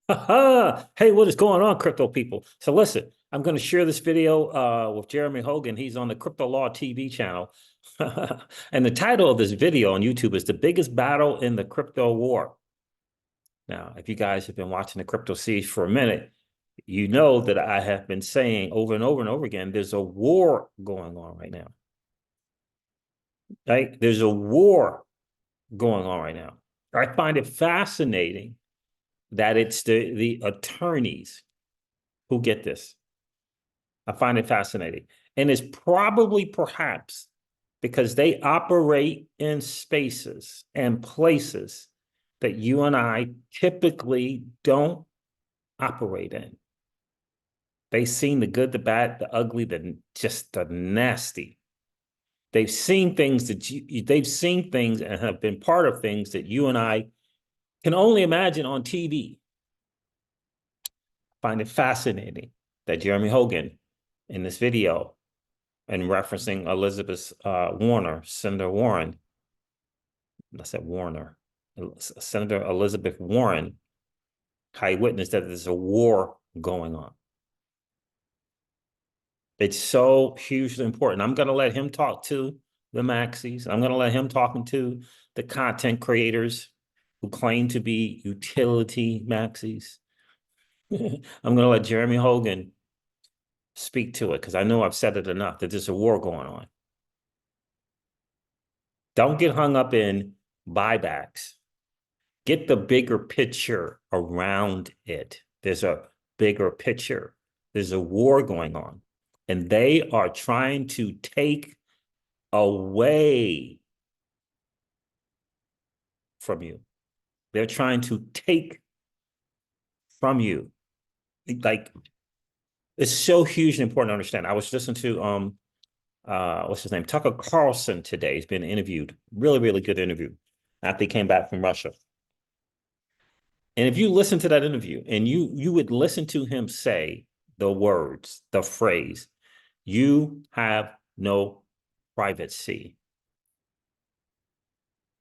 Hey, what is going on, crypto people? So listen, I'm going to share this video with Jeremy Hogan. He's on the Crypto Law TV channel. And the title of this video on YouTube is The Biggest Battle in the Crypto War. Now, if you guys have been watching the crypto series for a minute, you know that I have been saying over and over and over again, there's a war going on right now. Right? There's a war going on right now. I find it fascinating that it's the attorneys who get this. I find it fascinating. And it's probably perhaps because they operate in spaces and places that you and I typically don't operate in. They've seen the good, the bad, the ugly, just the nasty. They've seen things they've seen things and have been part of things that you and I can only imagine on TV. Find it fascinating that Jeremy Hogan in this video and referencing Elizabeth Warner, Senator Warren, I said Warner, Senator Elizabeth Warren, I witnessed that there's a war going on. It's so hugely important. I'm going to let him talk to the maxis. I'm going to let him talking to the content creators who claim to be utility maxis. I'm going to let Jeremy Hogan speak to it because I know I've said it enough that there's a war going on. Don't get hung up in buybacks. Get the bigger picture around it. There's a bigger picture. There's a war going on, and they are trying to take away from you. They're trying to take from you. Like, it's so huge and important to understand. I was listening to what's his name? Tucker Carlson today. He's been interviewed. Really, really good interview after he came back from Russia. And if you listen to that interview and you would listen to him say the words, the phrase, you have no privacy.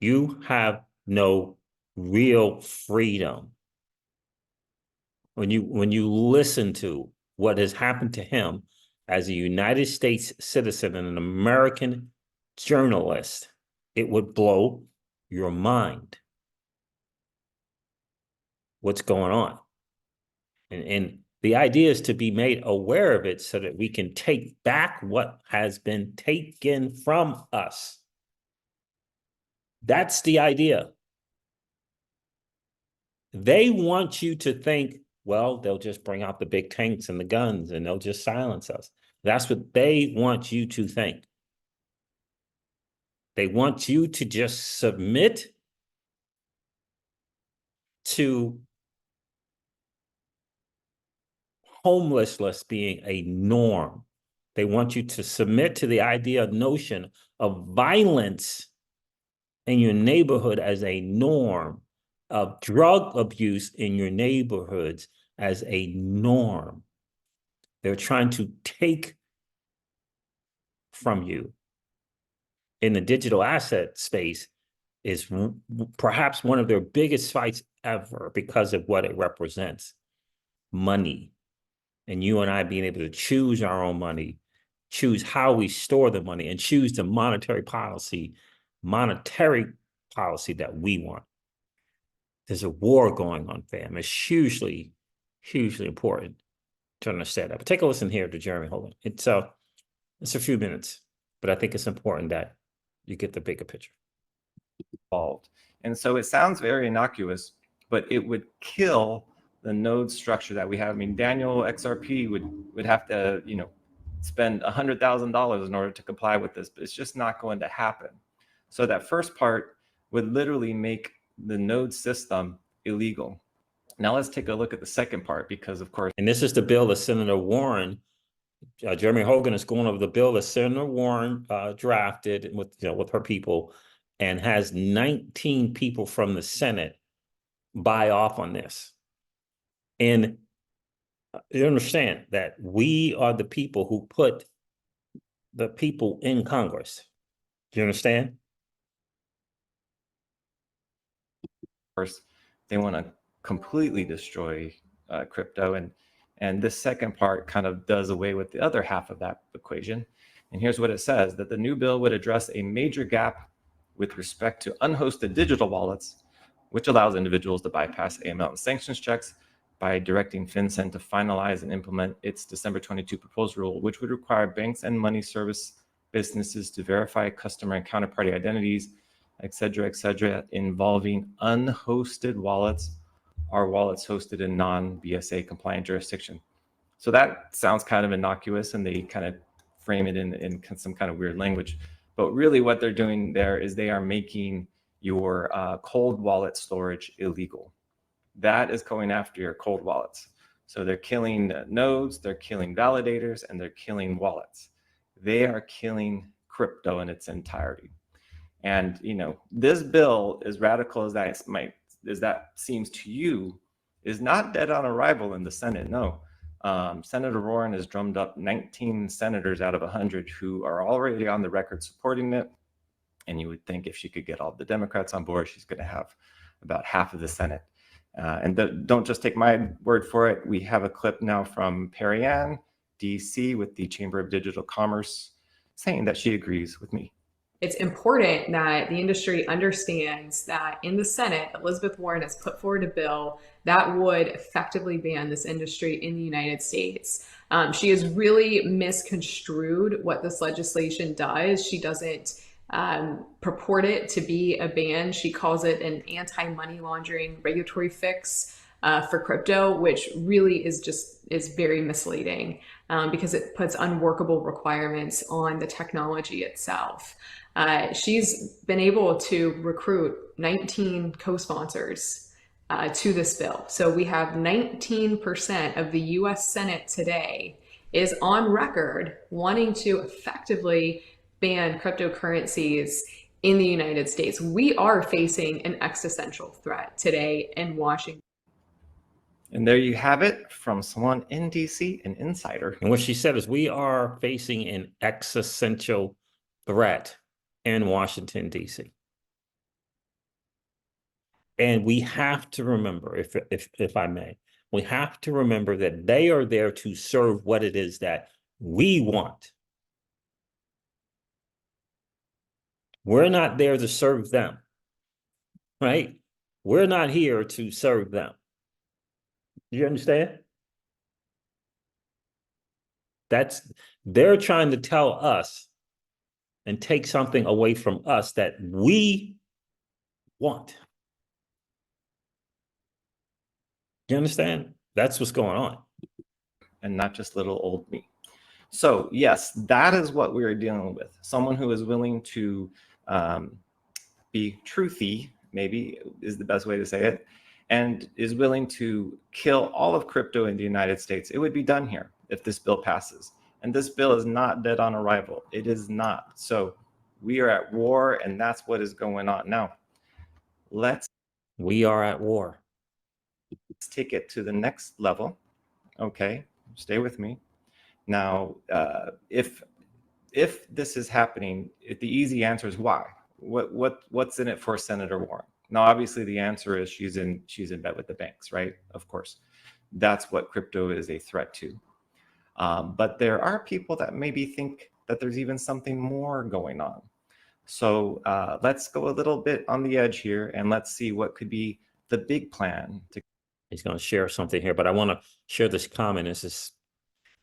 You have no real freedom. When you listen to what has happened to him as a United States citizen and an American journalist, it would blow your mind. What's going on? And the idea is to be made aware of it so that we can take back what has been taken from us. That's the idea. They want you to think, well, they'll just bring out the big tanks and the guns and they'll just silence us. That's what they want you to think. They want you to just submit to homelessness being a norm. They want you to submit to the idea, notion of violence in your neighborhood as a norm, of drug abuse in your neighborhoods as a norm. They're trying to take from you. In the digital asset space is perhaps one of their biggest fights ever because of what it represents. Money. And you and I being able to choose our own money, choose how we store the money, and choose the monetary policy that we want. There's a war going on, fam. It's hugely, hugely important to understand that. But take a listen here to Jeremy Hogan. It's a few minutes, but I think it's important that you get the bigger picture. Involved. And so it sounds very innocuous, but it would kill the node structure that we have. I mean, Daniel XRP would have to, spend $100,000 in order to comply with this, but it's just not going to happen. So that first part would literally make the node system illegal. Now let's take a look at the second part, because of course, and this is the bill that Senator Warren, Jeremy Hogan is going over the bill that Senator Warren drafted with her people, and has 19 people from the Senate buy off on this. And you understand that we are the people who put the people in Congress. Do you understand? of course, they want to completely destroy crypto. And this second part kind of does away with the other half of that equation. And here's what it says: that the new bill would address a major gap with respect to unhosted digital wallets, which allows individuals to bypass AML and sanctions checks by directing FinCEN to finalize and implement its December 22 proposed rule, which would require banks and money service businesses to verify customer and counterparty identities, et cetera, involving unhosted wallets or wallets hosted in non-BSA compliant jurisdiction. So that sounds kind of innocuous, and they kind of frame it in some kind of weird language. But really what they're doing there is they are making your cold wallet storage illegal. That is going after your cold wallets. So they're killing nodes, they're killing validators, and they're killing wallets. They are killing crypto in its entirety. And this bill, as radical as that seems to you, is not dead on arrival in the Senate. No. Senator Warren has drummed up 19 senators out of 100 who are already on the record supporting it. And you would think if she could get all the Democrats on board, she's going to have about half of the Senate. And don't just take my word for it. We have a clip now from Perry Ann, DC, with the Chamber of Digital Commerce, saying that she agrees with me. It's important that the industry understands that in the Senate, Elizabeth Warren has put forward a bill that would effectively ban this industry in the United States. She has really misconstrued what this legislation does. She doesn't purport it to be a ban. She calls it an anti-money laundering regulatory fix for crypto, which really is very misleading because it puts unworkable requirements on the technology itself. She's been able to recruit 19 co-sponsors to this bill. So we have 19% of the US Senate today is on record wanting to effectively ban cryptocurrencies in the United States. We are facing an existential threat today in Washington. And there you have it from someone in DC, an insider. And what she said is we are facing an existential threat in Washington, D.C. And we have to remember, if I may, we have to remember that they are there to serve what it is that we want. We're not there to serve them, right? We're not here to serve them. You understand? They're trying to tell us and take something away from us that we want. You understand? That's what's going on. And not just little old me. So yes, that is what we're dealing with. Someone who is willing to be truthy, maybe is the best way to say it, and is willing to kill all of crypto in the United States. It would be done here if this bill passes. And this bill is not dead on arrival. It is not. So we are at war, and that's what is going on. Now, we are at war. Let's take it to the next level. Okay, stay with me. Now, if this is happening, the easy answer is why? What's in it for Senator Warren? Now, obviously, the answer is she's in bed with the banks, right? Of course, that's what crypto is a threat to. But there are people that maybe think that there's even something more going on. So let's go a little bit on the edge here, and let's see what could be the big plan. He's going to share something here, but I want to share this comment. This is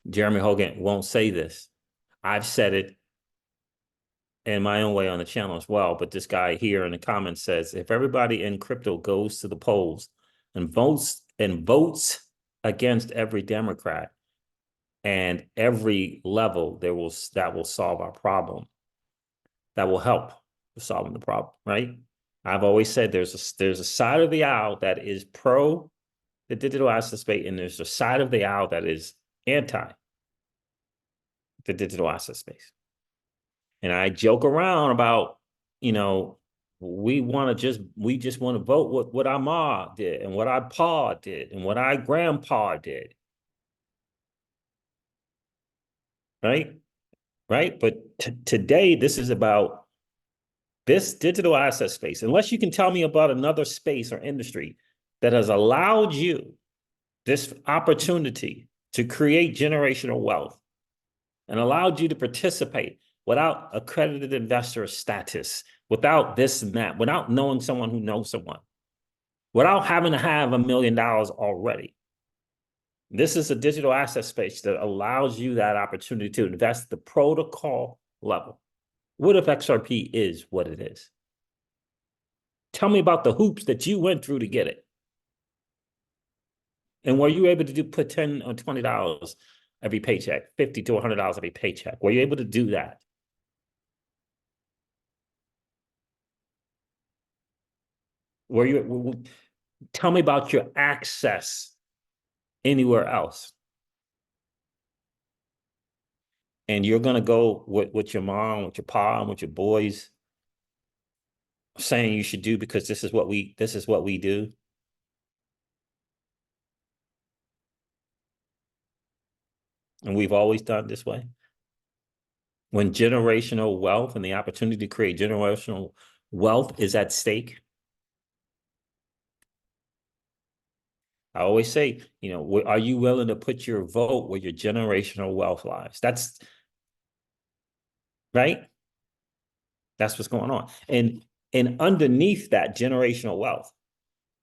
Jeremy Hogan won't say this. I've said it in my own way on the channel as well, but this guy here in the comments says, if everybody in crypto goes to the polls and votes against every Democrat and every level, that will solve our problem. That will help with solving the problem, right? I've always said there's a side of the aisle that is pro the digital asset space, and there's a side of the aisle that is anti the digital asset space. And I joke around about, we just want to vote what our ma did and what our pa did and what our grandpa did. Right? But today, this is about this digital asset space. Unless you can tell me about another space or industry that has allowed you this opportunity to create generational wealth and allowed you to participate without accredited investor status, without this and that, without knowing someone who knows someone, without having to have $1 million already. This is a digital asset space that allows you that opportunity to invest at the protocol level. What if XRP is what it is? Tell me about the hoops that you went through to get it. And were you able to put $10 or $20 every paycheck, $50 to $100 every paycheck? Were you able to do that? Tell me about your access anywhere else. And you're going to go with your mom, with your pa, and with your boys saying you should do because this is what we do. And we've always done it this way. When generational wealth and the opportunity to create generational wealth is at stake. I always say, are you willing to put your vote where your generational wealth lies? That's right. That's what's going on. And underneath that generational wealth,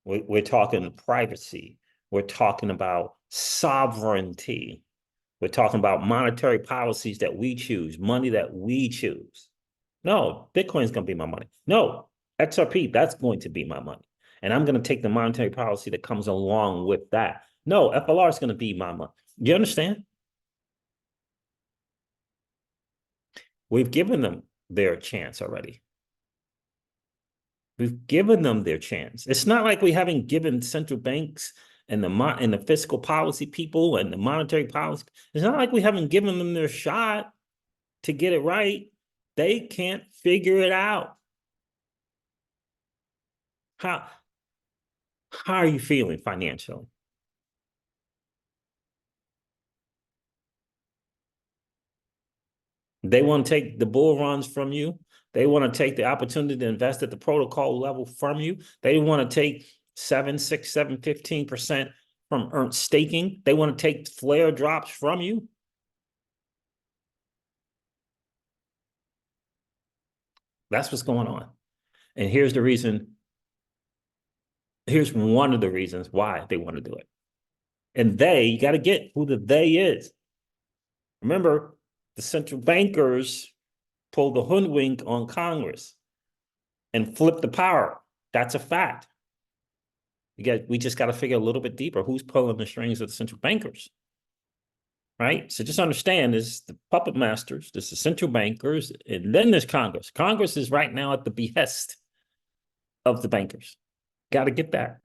we're talking privacy. We're talking about sovereignty. We're talking about monetary policies that we choose, money that we choose. No, Bitcoin's going to be my money. No, XRP, that's going to be my money. And I'm going to take the monetary policy that comes along with that. No, FLR is going to be my money. You understand? We've given them their chance already. We've given them their chance. It's not like we haven't given central banks and the fiscal policy people and the monetary policy. It's not like we haven't given them their shot to get it right. They can't figure it out. How are you feeling financially? They want to take the bull runs from you. They want to take the opportunity to invest at the protocol level from you. They want to take 7, 6, 7, 15% from earned staking. They want to take flare drops from you. That's what's going on. And here's the reason. Here's one of the reasons why they want to do it. And you got to get who the they is. Remember, the central bankers pulled the hoodwink on Congress and flipped the power. That's a fact. We just got to figure a little bit deeper who's pulling the strings of the central bankers. Right? So just understand there's the puppet masters, there's the central bankers, and then there's Congress. Congress is right now at the behest of the bankers. Got to get that.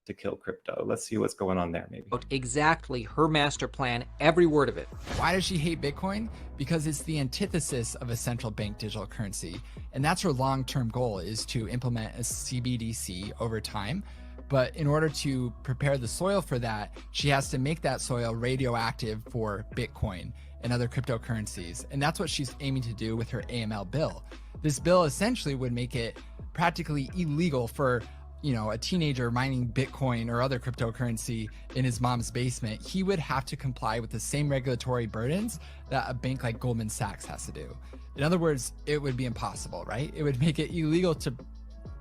To kill crypto. Let's see what's going on there, maybe. Exactly her master plan, every word of it. Why does she hate Bitcoin? Because it's the antithesis of a central bank digital currency. And that's her long-term goal, is to implement a CBDC over time. But in order to prepare the soil for that, she has to make that soil radioactive for Bitcoin and other cryptocurrencies. And that's what she's aiming to do with her AML bill. This bill essentially would make it practically illegal for a teenager mining Bitcoin or other cryptocurrency in his mom's basement. He would have to comply with the same regulatory burdens that a bank like Goldman Sachs has to do. In other words, it would be impossible, right? It would make it illegal to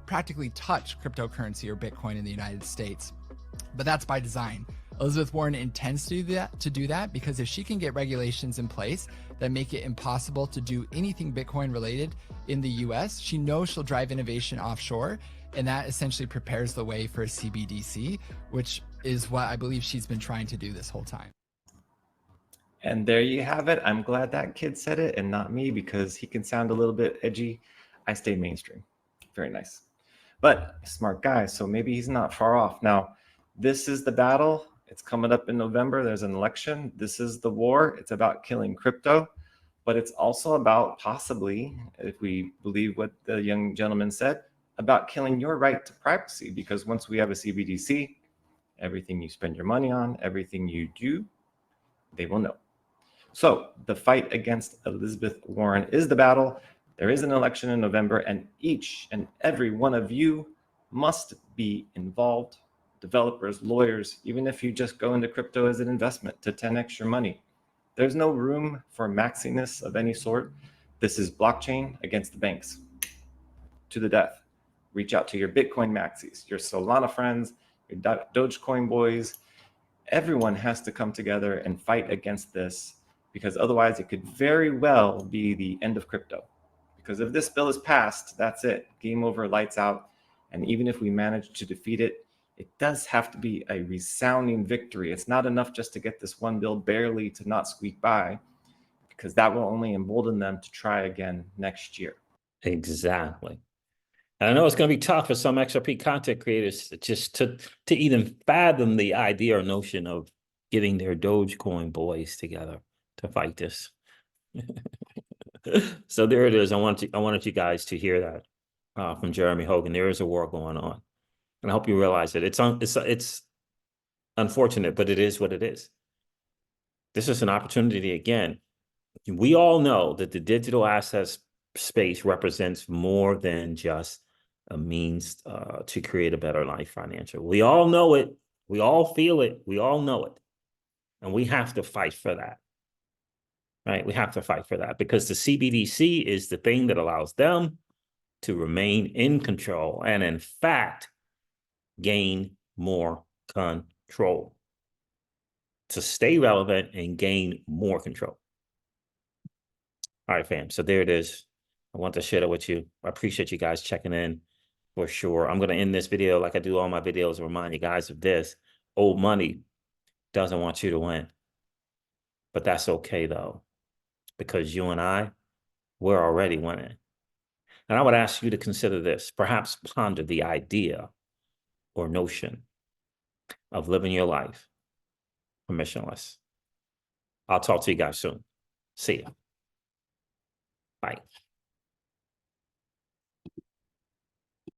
practically touch cryptocurrency or Bitcoin in the United States. But that's by design. Elizabeth Warren intends to do that because if she can get regulations in place that make it impossible to do anything Bitcoin related in the US, she knows she'll drive innovation offshore. And that essentially prepares the way for a CBDC, which is what I believe she's been trying to do this whole time. And there you have it. I'm glad that kid said it and not me, because he can sound a little bit edgy. I stay mainstream. Very nice. But smart guy, so maybe he's not far off. Now, this is the battle. It's coming up in November. There's an election. This is the war. It's about killing crypto, but it's also about possibly, if we believe what the young gentleman said, about killing your right to privacy, because once we have a CBDC, everything you spend your money on, everything you do, they will know. So the fight against Elizabeth Warren is the battle. There is an election in November, and each and every one of you must be involved. Developers, lawyers, even if you just go into crypto as an investment to 10x your money. There's no room for maxiness of any sort. This is blockchain against the banks. To the death. Reach out to your Bitcoin maxis, your Solana friends, your Dogecoin boys. Everyone has to come together and fight against this, because otherwise it could very well be the end of crypto. Because if this bill is passed, that's it. Game over, lights out. And even if we manage to defeat it, it does have to be a resounding victory. It's not enough just to get this one bill barely to not squeak by, because that will only embolden them to try again next year. Exactly. And I know it's going to be tough for some XRP content creators just to even fathom the idea or notion of getting their Dogecoin boys together to fight this. So there it is. I wanted you guys to hear that from Jeremy Hogan. There is a war going on, and I hope you realize it. It's unfortunate, but it is what it is. This is an opportunity again. We all know that the digital assets space represents more than just a means to create a better life financially. We all know it. We all feel it. We all know it. And we have to fight for that. Right? We have to fight for that, because the CBDC is the thing that allows them to remain in control and, in fact, gain more control, to stay relevant and gain more control. All right, fam. So there it is. I want to share that with you. I appreciate you guys checking in for sure. I'm going to end this video like I do all my videos and remind you guys of this. Old money doesn't want you to win. But that's okay, though, because you and we're already winning. And I would ask you to consider this, perhaps ponder the idea or notion of living your life permissionless. I'll talk to you guys soon. See ya. Bye.